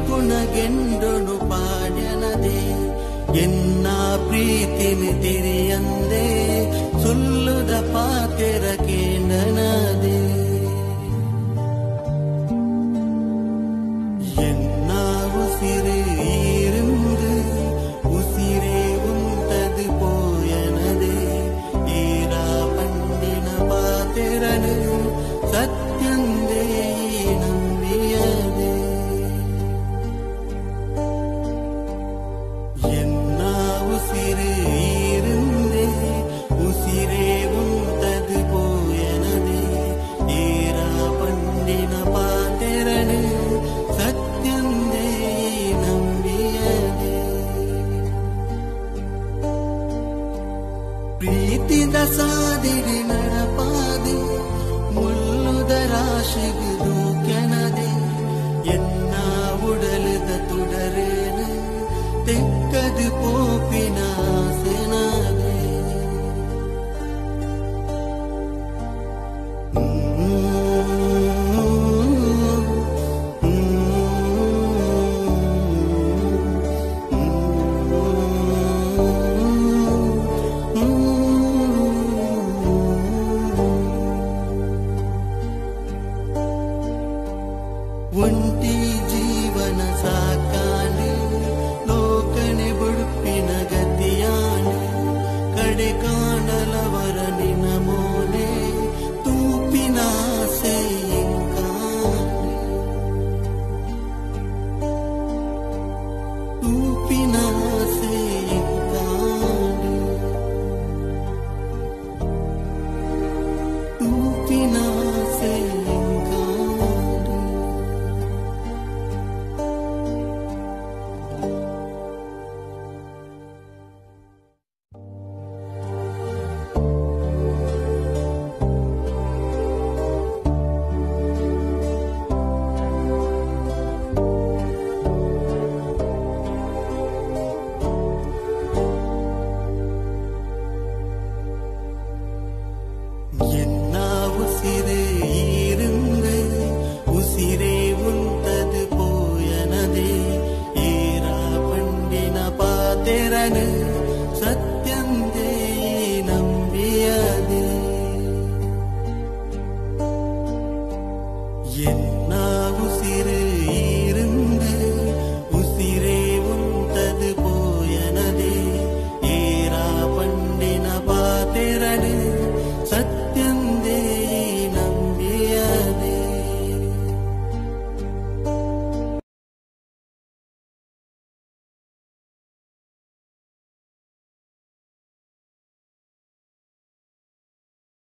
ಕುಣಗೆಂಡೊನು ಪಾಡ್ಯನದೆ ಎನ್ನ ಪ್ರೀತಿನಿ ತಿರಿಯಂದೆ ಸುಲ್ಲುದ ಪಾತೆರ ಕೇಂಡನದೆ ಎನ್ನ ಉಸಿರು ಈருந்து ಉಸಿರೇ ಉಂಟದು ಪೋಯನದೆ ಈರಾ ಪಂಡಿನ ಪಾತೆರನು ಸತ್ಯಂದೇ ನಂಬಿಯದೆ ಎನ್ನ ಉಸಿರು ಈರುಂದೆ ಉಸಿರೇ ಉಂಟದು ಪೋಯನದೆ ಈರಾ ಪಂಡಿನ ಪಾತೆರನು ಸತ್ಯಂದೇ ನಂಬಿಯದೆ ಪ್ರೀತಿದ ಸಾದಿರಿ ನಡಪಾದೆ ಮುಳ್ಳುದ ರಾಶಿಗುದು ಕೆನದೆ ಎನ್ನ ಉಡಲದ ತುಡರೇನು ತೆಕ್ಕದು ಪೋಪಿನ ಆಸೆನದೆ ಒಂಟಿ ಜೀವನ ಸಾಕಾನೆ ಲೋಕನೆ ಬುಡುಪಿನ ಗತಿಯಾನೆ ಕಡೆ ಕಾಣಲವರ ನಿನ ಮೋನೆ ತೂಪಿನ ಆಸೆ ಎಂಕಾನೆ ತೂಪಿನ ಆಸೆ ಎಂಕಾನೆ ತೂಪಿನ ಆಸೆ என்ன உசிறு இருந்து உசிரே உண்டது போயனதே ஈரா பண்டின பாத்திரனு